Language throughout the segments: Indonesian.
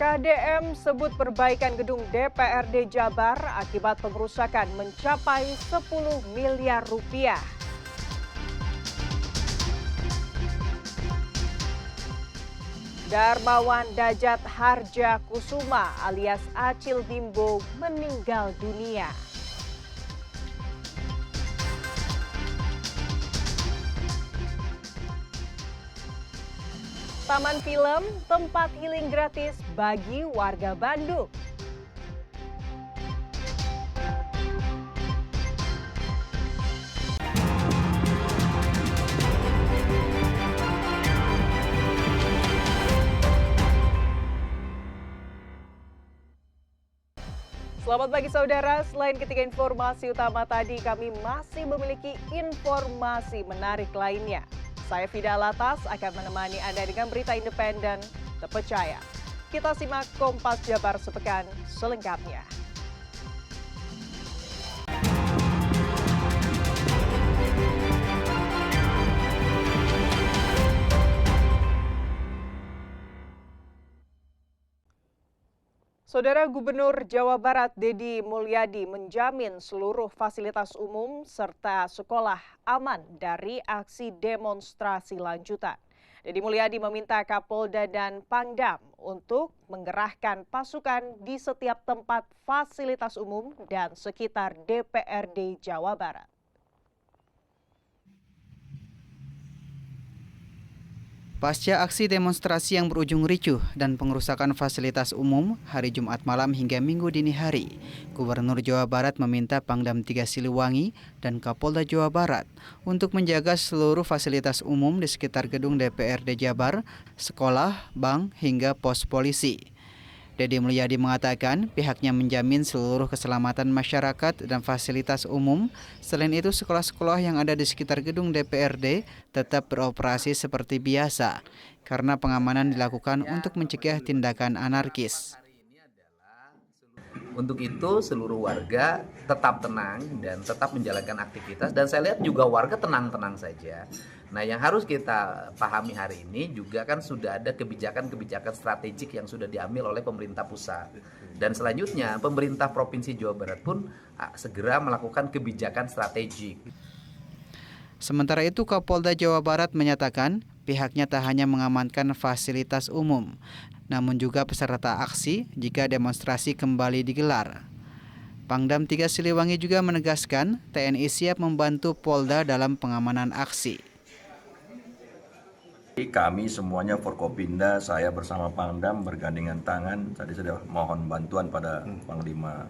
KDM sebut perbaikan gedung DPRD Jabar akibat pengerusakan mencapai 10 miliar rupiah. Darmawan Dajat Harja Kusuma alias Acil Bimbo meninggal dunia. Taman Film, tempat healing gratis bagi warga Bandung. Selamat pagi saudara, selain ketiga informasi utama tadi, kami masih memiliki informasi menarik lainnya. Saya Fida Latas akan menemani Anda dengan berita independen terpercaya. Kita simak Kompas Jabar sepekan selengkapnya. Saudara Gubernur Jawa Barat Deddy Mulyadi menjamin seluruh fasilitas umum serta sekolah aman dari aksi demonstrasi lanjutan. Deddy Mulyadi meminta Kapolda dan Pangdam untuk menggerahkan pasukan di setiap tempat fasilitas umum dan sekitar DPRD Jawa Barat. Pasca aksi demonstrasi yang berujung ricuh dan pengerusakan fasilitas umum hari Jumat malam hingga Minggu dini hari, Gubernur Jawa Barat meminta Pangdam 3 Siliwangi dan Kapolda Jawa Barat untuk menjaga seluruh fasilitas umum di sekitar gedung DPRD Jabar, sekolah, bank, hingga pos polisi. Deddy Mulyadi mengatakan pihaknya menjamin seluruh keselamatan masyarakat dan fasilitas umum. Selain itu, sekolah-sekolah yang ada di sekitar gedung DPRD tetap beroperasi seperti biasa karena pengamanan dilakukan untuk mencegah tindakan anarkis. Untuk itu seluruh warga tetap tenang dan tetap menjalankan aktivitas, dan saya lihat juga warga tenang-tenang saja. Nah, yang harus kita pahami hari ini juga kan sudah ada kebijakan-kebijakan strategik yang sudah diambil oleh pemerintah pusat. Dan selanjutnya pemerintah Provinsi Jawa Barat pun segera melakukan kebijakan strategik. Sementara itu, Kapolda Jawa Barat menyatakan pihaknya tak hanya mengamankan fasilitas umum, namun juga peserta aksi jika demonstrasi kembali digelar. Pangdam 3 Siliwangi juga menegaskan TNI siap membantu Polda dalam pengamanan aksi. Kami semuanya Forkopimda, saya bersama Pangdam bergandengan tangan. Tadi sudah mohon bantuan pada Panglima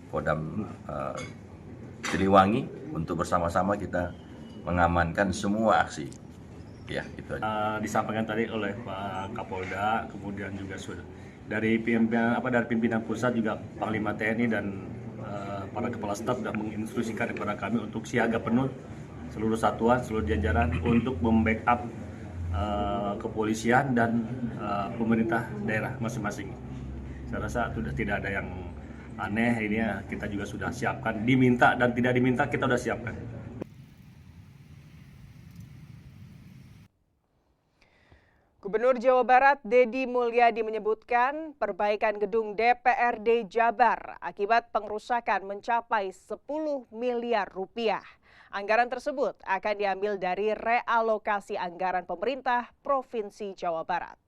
Kodam Siliwangi untuk bersama-sama kita mengamankan semua aksi. Ya, itu aja. Disampaikan tadi oleh Pak Kapolda, kemudian juga sudah dari pimpinan pusat juga Panglima TNI dan para kepala staf sudah menginstruksikan kepada kami untuk siaga penuh seluruh satuan, seluruh jajaran untuk membackup kepolisian dan pemerintah daerah masing-masing. Saya rasa sudah tidak ada yang aneh, ini ya, kita juga sudah siapkan, diminta dan tidak diminta kita sudah siapkan. Gubernur Jawa Barat Deddy Mulyadi menyebutkan perbaikan gedung DPRD Jabar akibat pengerusakan mencapai 10 miliar rupiah. Anggaran tersebut akan diambil dari realokasi anggaran pemerintah Provinsi Jawa Barat.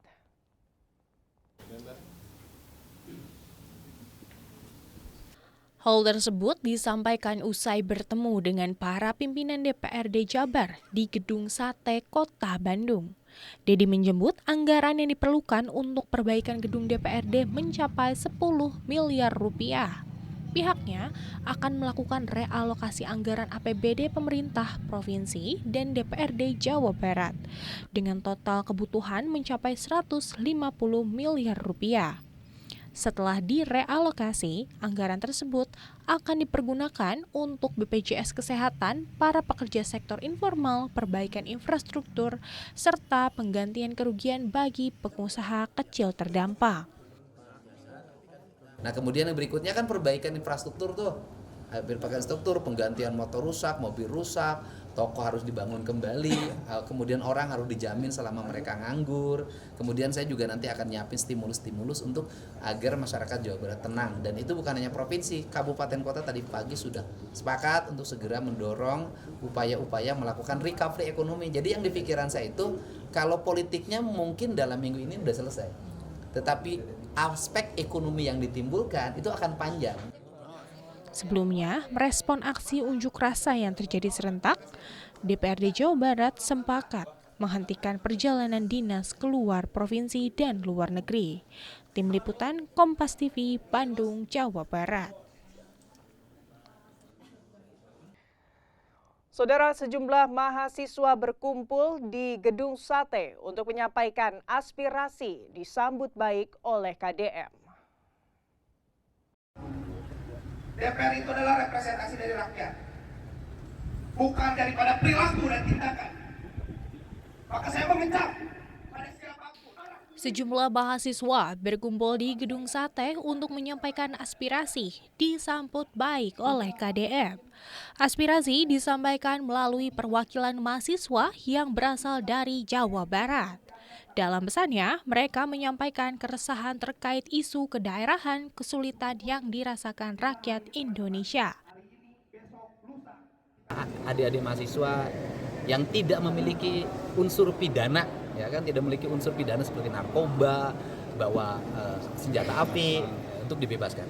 Hal tersebut disampaikan usai bertemu dengan para pimpinan DPRD Jabar di Gedung Sate Kota Bandung. Deddy menyebut anggaran yang diperlukan untuk perbaikan gedung DPRD mencapai 10 miliar rupiah. Pihaknya akan melakukan realokasi anggaran APBD pemerintah provinsi dan DPRD Jawa Barat dengan total kebutuhan mencapai 150 miliar rupiah. Setelah direalokasi, anggaran tersebut akan dipergunakan untuk BPJS Kesehatan, para pekerja sektor informal, perbaikan infrastruktur, serta penggantian kerugian bagi pengusaha kecil terdampak. Nah, kemudian yang berikutnya kan perbaikan infrastruktur tuh. Perbaikan struktur, penggantian motor rusak, mobil rusak, toko harus dibangun kembali, kemudian orang harus dijamin selama mereka nganggur. Kemudian saya juga nanti akan nyiapin stimulus-stimulus untuk agar masyarakat Jawa Barat tenang. Dan itu bukan hanya provinsi, kabupaten kota tadi pagi sudah sepakat untuk segera mendorong upaya-upaya melakukan recovery ekonomi. Jadi yang di pikiran saya itu, kalau politiknya mungkin dalam minggu ini sudah selesai, tetapi aspek ekonomi yang ditimbulkan itu akan panjang. Sebelumnya, merespon aksi unjuk rasa yang terjadi serentak, DPRD Jawa Barat sepakat menghentikan perjalanan dinas keluar provinsi dan luar negeri. Tim Liputan Kompas TV, Bandung, Jawa Barat. Saudara, sejumlah mahasiswa berkumpul di Gedung Sate untuk menyampaikan aspirasi disambut baik oleh KDM. DPR itu adalah representasi dari rakyat, bukan daripada perilaku dan tindakan. Maka saya meminta pada siapapun. Sejumlah mahasiswa berkumpul di Gedung Sate untuk menyampaikan aspirasi disambut baik oleh KDM. Aspirasi disampaikan melalui perwakilan mahasiswa yang berasal dari Jawa Barat. Dalam pesannya, mereka menyampaikan keresahan terkait isu kedaerahan kesulitan yang dirasakan rakyat Indonesia. Adik-adik mahasiswa yang tidak memiliki unsur pidana, ya kan, tidak memiliki unsur pidana seperti narkoba, bawa senjata api, untuk dibebaskan.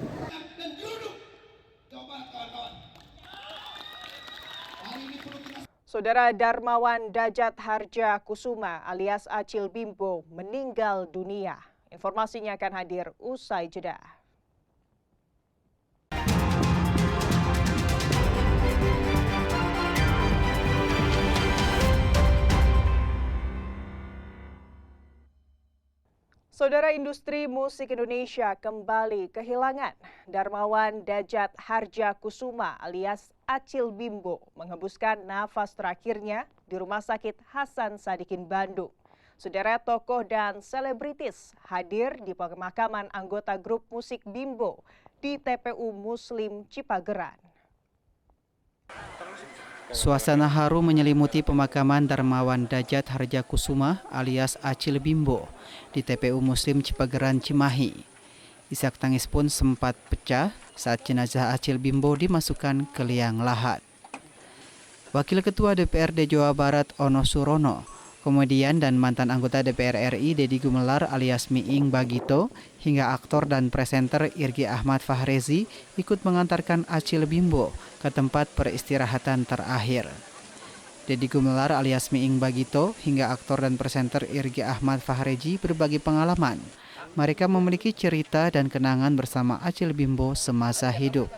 Saudara, Darmawan Dajat Harja Kusuma alias Acil Bimbo meninggal dunia. Informasinya akan hadir usai jeda. Saudara, industri musik Indonesia kembali kehilangan Darmawan Dajat Harja Kusuma alias Acil Bimbo menghembuskan nafas terakhirnya di Rumah Sakit Hasan Sadikin Bandung. Saudara, tokoh dan selebritis hadir di pemakaman anggota grup musik Bimbo di TPU Muslim Cipageran. Suasana haru menyelimuti pemakaman Darmawan Dajat Harja Kusuma alias Acil Bimbo di TPU Muslim Cipageran, Cimahi. Isak tangis pun sempat pecah saat jenazah Acil Bimbo dimasukkan ke liang lahat. Wakil Ketua DPRD Jawa Barat Ono Surono, komedian dan mantan anggota DPR RI Deddy Gumelar alias Miing Bagito, hingga aktor dan presenter Irgi Ahmad Fahrezi ikut mengantarkan Acil Bimbo ke tempat peristirahatan terakhir. Deddy Gumelar alias Miing Bagito hingga aktor dan presenter Irgi Ahmad Fahrezi berbagi pengalaman. Mereka memiliki cerita dan kenangan bersama Acil Bimbo semasa hidup.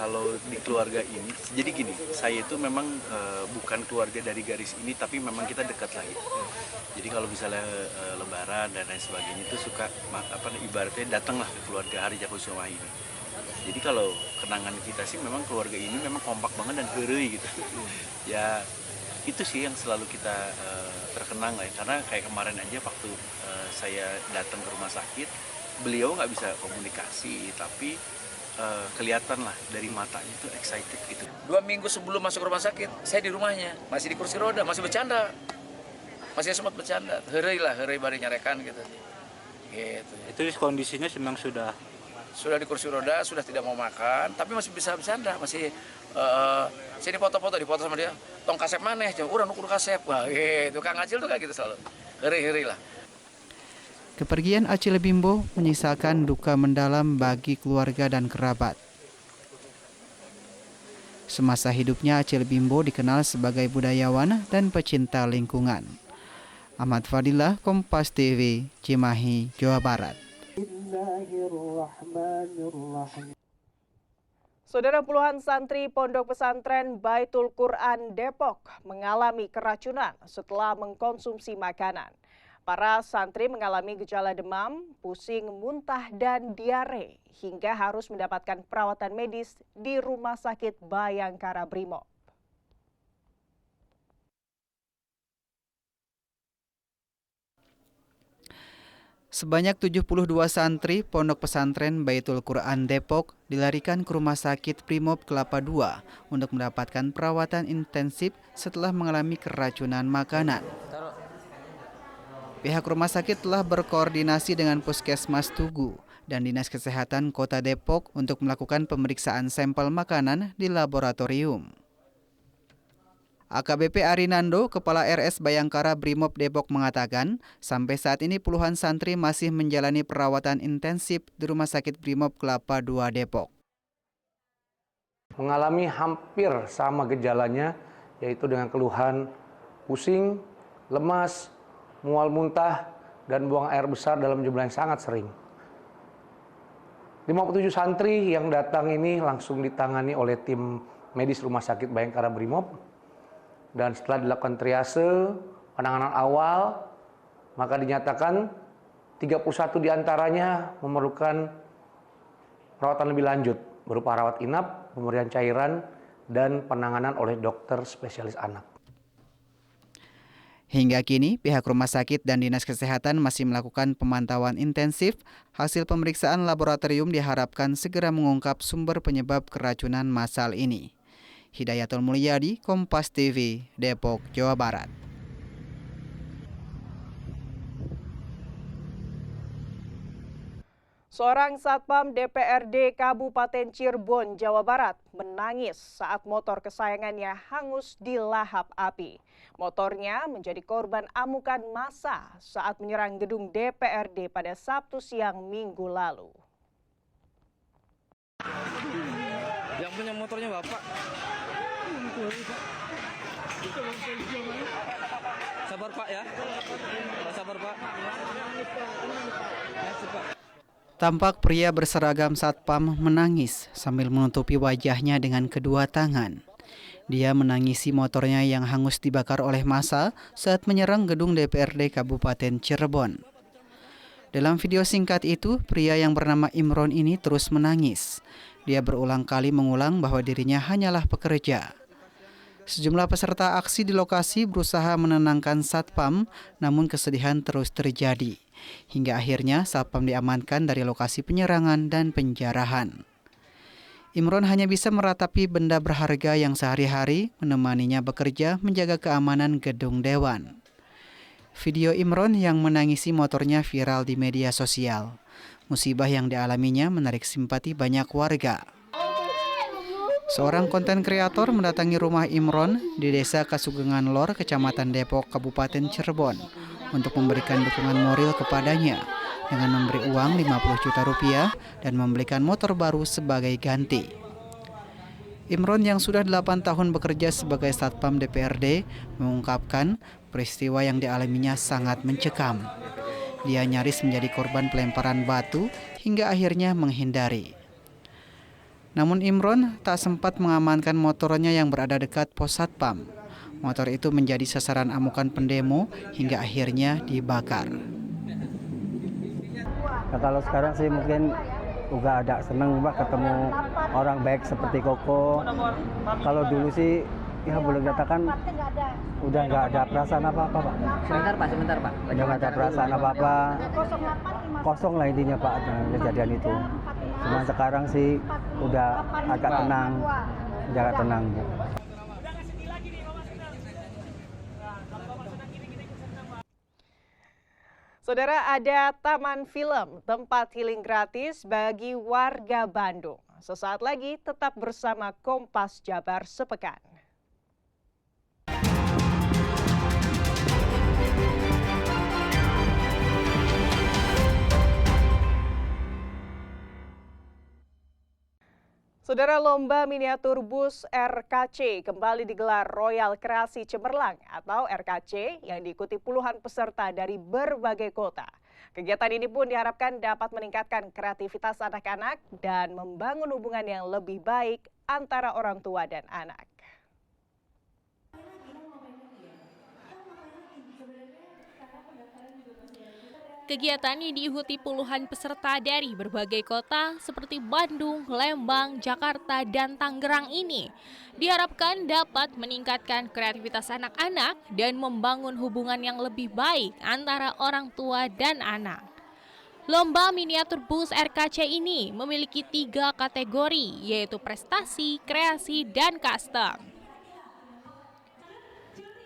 Kalau di keluarga ini, jadi gini, saya itu memang bukan keluarga dari garis ini, tapi memang kita dekat lah gitu. Jadi kalau misalnya Lebaran dan lain sebagainya itu suka ibaratnya datanglah ke keluarga Harja Kusuma ini. Jadi kalau kenangan kita sih memang keluarga ini memang kompak banget dan heureuy gitu. Ya itu sih yang selalu kita terkenang lah ya. Karena kayak kemarin aja waktu saya datang ke rumah sakit, beliau nggak bisa komunikasi, tapi kelihatan lah dari matanya itu excited gitu. 2 minggu sebelum masuk rumah sakit, saya di rumahnya, masih di kursi roda, masih bercanda. Masih sempat bercanda, heureuy bari nyarekan gitu. Gitu. Itu kondisinya memang sudah di kursi roda, sudah tidak mau makan, tapi masih bisa bercanda, masih sini foto sama dia. Tong kasep maneh, urang ukur kasep. Wah, gitu. Kang Acil tuh kayak gitu selalu. Heureuy lah. Kepergian Acil Bimbo menyisakan duka mendalam bagi keluarga dan kerabat. Semasa hidupnya Acil Bimbo dikenal sebagai budayawan dan pecinta lingkungan. Ahmad Fadilah, Kompas TV, Cimahi, Jawa Barat. Saudara, puluhan santri Pondok Pesantren Baitul Quran Depok mengalami keracunan setelah mengkonsumsi makanan. Para santri mengalami gejala demam, pusing, muntah, dan diare hingga harus mendapatkan perawatan medis di Rumah Sakit Bayangkara Brimob. Sebanyak 72 santri Pondok Pesantren Baitul Quran Depok dilarikan ke Rumah Sakit Brimob Kelapa II untuk mendapatkan perawatan intensif setelah mengalami keracunan makanan. Pihak rumah sakit telah berkoordinasi dengan Puskesmas Tugu dan Dinas Kesehatan Kota Depok untuk melakukan pemeriksaan sampel makanan di laboratorium. AKBP Arinando, Kepala RS Bayangkara Brimob Depok mengatakan, sampai saat ini puluhan santri masih menjalani perawatan intensif di Rumah Sakit Brimob Kelapa II Depok. Mengalami hampir sama gejalanya, yaitu dengan keluhan pusing, lemas, mual muntah, dan buang air besar dalam jumlah yang sangat sering. 57 santri yang datang ini langsung ditangani oleh tim medis Rumah Sakit Bayangkara Brimob. Dan setelah dilakukan triase, penanganan awal, maka dinyatakan 31 diantaranya memerlukan perawatan lebih lanjut, berupa rawat inap, pemberian cairan, dan penanganan oleh dokter spesialis anak. Hingga kini, pihak rumah sakit dan Dinas Kesehatan masih melakukan pemantauan intensif. Hasil pemeriksaan laboratorium diharapkan segera mengungkap sumber penyebab keracunan massal ini. Hidayatul Mulyadi, Kompas TV, Depok, Jawa Barat. Seorang satpam DPRD Kabupaten Cirebon, Jawa Barat menangis saat motor kesayangannya hangus di lahap api. Motornya menjadi korban amukan massa saat menyerang gedung DPRD pada Sabtu siang Minggu lalu. Yang punya motornya Bapak. Sabar Pak ya. Sabar Pak. Tampak pria berseragam satpam menangis sambil menutupi wajahnya dengan kedua tangan. Dia menangisi motornya yang hangus dibakar oleh massa saat menyerang gedung DPRD Kabupaten Cirebon. Dalam video singkat itu, pria yang bernama Imron ini terus menangis. Dia berulang kali mengulang bahwa dirinya hanyalah pekerja. Sejumlah peserta aksi di lokasi berusaha menenangkan satpam, namun kesedihan terus terjadi. Hingga akhirnya satpam diamankan dari lokasi penyerangan dan penjarahan. Imron hanya bisa meratapi benda berharga yang sehari-hari menemaninya bekerja menjaga keamanan gedung dewan. Video Imron yang menangisi motornya viral di media sosial. Musibah yang dialaminya menarik simpati banyak warga. Seorang konten kreator mendatangi rumah Imron di Desa Kasugengan Lor, Kecamatan Depok, Kabupaten Cirebon untuk memberikan dukungan moral kepadanya dengan memberi uang 50 juta rupiah dan membelikan motor baru sebagai ganti. Imron yang sudah 8 tahun bekerja sebagai satpam DPRD mengungkapkan peristiwa yang dialaminya sangat mencekam. Dia nyaris menjadi korban pelemparan batu hingga akhirnya menghindari. Namun Imron tak sempat mengamankan motornya yang berada dekat pos satpam. Motor itu menjadi sasaran amukan pendemo hingga akhirnya dibakar. Nah, kalau sekarang sih mungkin juga ada seneng Pak ketemu orang baik seperti Koko. Kalau dulu sih ya boleh dikatakan udah nggak ada perasaan apa-apa Pak. Sebentar Pak. Udah nggak ada perasaan apa-apa. Kosong lah intinya Pak dengan kejadian itu. Cuma sekarang sih udah agak tenang, Bu. Saudara, ada taman film, tempat healing gratis bagi warga Bandung. Sesaat lagi tetap bersama Kompas Jabar Sepekan. Saudara, lomba miniatur bus RKC kembali digelar Royal Kreasi Cemerlang atau RKC yang diikuti puluhan peserta dari berbagai kota. Kegiatan ini pun diharapkan dapat meningkatkan kreativitas anak-anak dan membangun hubungan yang lebih baik antara orang tua dan anak. Kegiatan ini diikuti puluhan peserta dari berbagai kota seperti Bandung, Lembang, Jakarta, dan Tangerang ini. Diharapkan dapat meningkatkan kreativitas anak-anak dan membangun hubungan yang lebih baik antara orang tua dan anak. Lomba miniatur bus RKC ini memiliki 3 kategori, yaitu prestasi, kreasi, dan custom.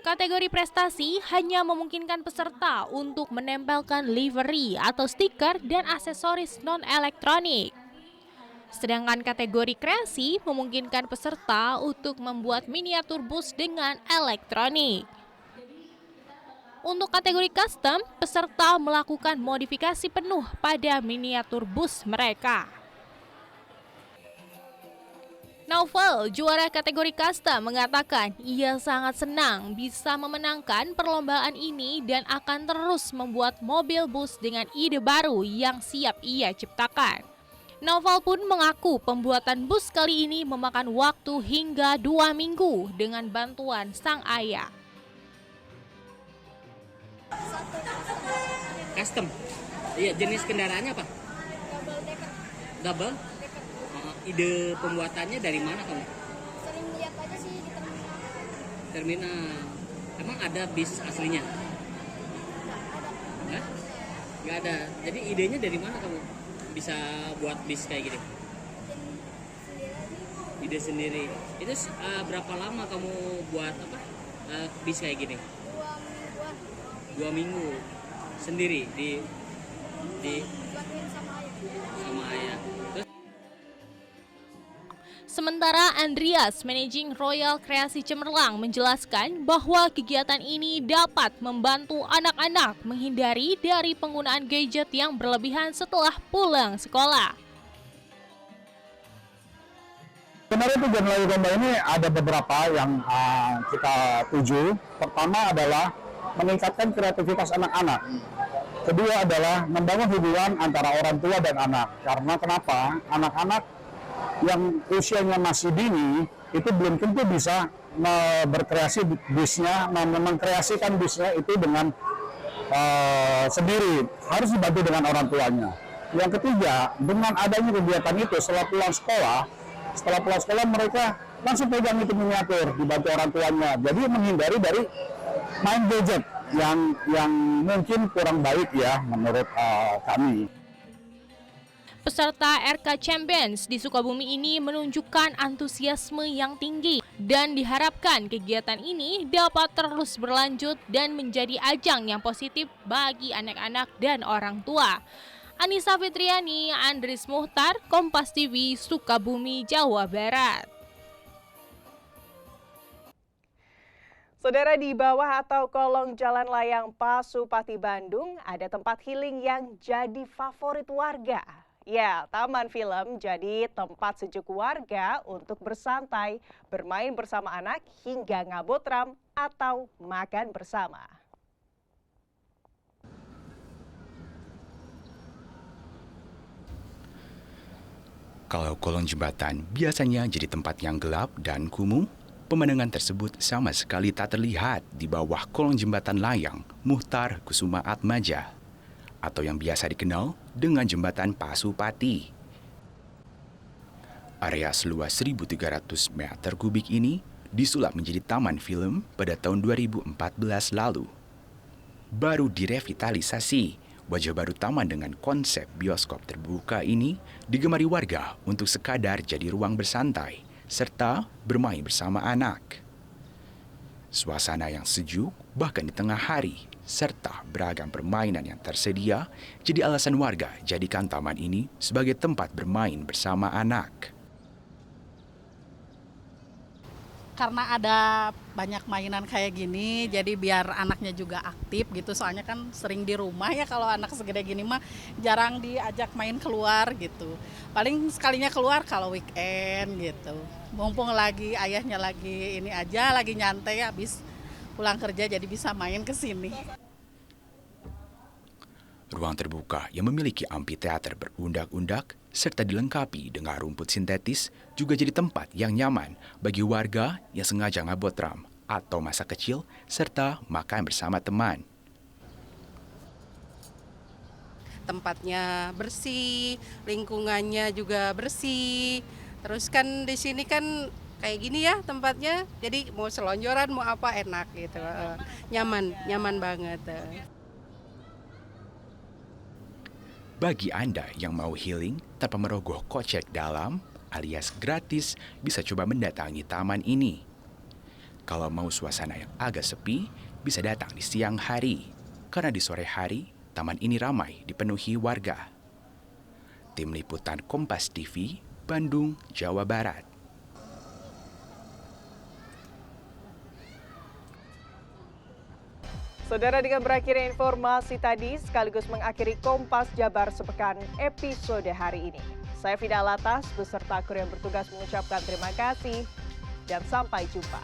Kategori prestasi hanya memungkinkan peserta untuk menempelkan livery atau stiker dan aksesoris non-elektronik. Sedangkan kategori kreasi memungkinkan peserta untuk membuat miniatur bus dengan elektronik. Untuk kategori custom, peserta melakukan modifikasi penuh pada miniatur bus mereka. Naufal, juara kategori custom, mengatakan ia sangat senang bisa memenangkan perlombaan ini dan akan terus membuat mobil bus dengan ide baru yang siap ia ciptakan. Naufal pun mengaku pembuatan bus kali ini memakan waktu hingga 2 minggu dengan bantuan sang ayah. Custom. Iya, jenis kendaraannya apa? Double. Ide pembuatannya dari mana kamu? Sering lihat aja sih di terminal. Terminal. Emang ada bis aslinya? Nggak? Nggak ada. Jadi idenya dari mana kamu bisa buat bis kayak gini? Ide sendiri. Itu berapa lama kamu buat bis kayak gini? 2 minggu. Sendiri di sama ayah. Sementara Andreas, Managing Royal Kreasi Cemerlang, menjelaskan bahwa kegiatan ini dapat membantu anak-anak menghindari dari penggunaan gadget yang berlebihan setelah pulang sekolah. Sebenarnya tujuan melalui lomba ini ada beberapa yang kita tuju. Pertama adalah meningkatkan kreativitas anak-anak. Kedua adalah membangun hubungan antara orang tua dan anak. Karena kenapa? Anak-anak yang usianya masih dini itu belum tentu bisa berkreasi bisnya, mengkreasikan bisnya itu dengan sendiri. Harus dibantu dengan orang tuanya. Yang ketiga, dengan adanya kegiatan itu setelah pulang sekolah mereka langsung pegang itu miniatur, dibantu orang tuanya. Jadi menghindari dari main gadget yang mungkin kurang baik ya menurut kami. Peserta RK Champions di Sukabumi ini menunjukkan antusiasme yang tinggi dan diharapkan kegiatan ini dapat terus berlanjut dan menjadi ajang yang positif bagi anak-anak dan orang tua. Anissa Fitriani, Andris Muhtar, Kompas TV, Sukabumi, Jawa Barat. Saudara, di bawah atau kolong Jalan Layang Pasupati Bandung ada tempat healing yang jadi favorit warga. Ya, Taman Film jadi tempat sejuk warga untuk bersantai, bermain bersama anak, hingga ngabotram atau makan bersama. Kalau kolong jembatan biasanya jadi tempat yang gelap dan kumuh, pemandangan tersebut sama sekali tak terlihat di bawah kolong jembatan layang Muhtar Kusuma Atmaja, atau yang biasa dikenal dengan Jembatan Pasupati. Area seluas 1.300 meter kubik ini disulap menjadi taman film pada tahun 2014 lalu. Baru direvitalisasi, wajah baru taman dengan konsep bioskop terbuka ini digemari warga untuk sekadar jadi ruang bersantai serta bermain bersama anak. Suasana yang sejuk bahkan di tengah hari serta beragam permainan yang tersedia jadi alasan warga jadikan taman ini sebagai tempat bermain bersama anak. Karena ada banyak mainan kayak gini, jadi biar anaknya juga aktif gitu. Soalnya kan sering di rumah ya, kalau anak segede gini mah jarang diajak main keluar gitu. Paling sekalinya keluar kalau weekend gitu. Mumpung lagi ayahnya lagi ini aja, lagi nyantai habis pulang kerja jadi bisa main ke sini. Ruang terbuka yang memiliki amphitheater berundak-undak serta dilengkapi dengan rumput sintetis juga jadi tempat yang nyaman bagi warga yang sengaja ngabotram atau masa kecil serta makan bersama teman. Tempatnya bersih, lingkungannya juga bersih. Terus kan di sini kan kayak gini ya tempatnya, jadi mau selonjoran mau apa enak gitu, nyaman banget. Bagi Anda yang mau healing tanpa merogoh kocek dalam alias gratis, bisa coba mendatangi taman ini. Kalau mau suasana yang agak sepi, bisa datang di siang hari. Karena di sore hari, taman ini ramai dipenuhi warga. Tim Liputan Kompas TV, Bandung, Jawa Barat. Saudara, dengan berakhirnya informasi tadi sekaligus mengakhiri Kompas Jabar sepekan episode hari ini. Saya Fida Alatas beserta kru yang bertugas mengucapkan terima kasih dan sampai jumpa.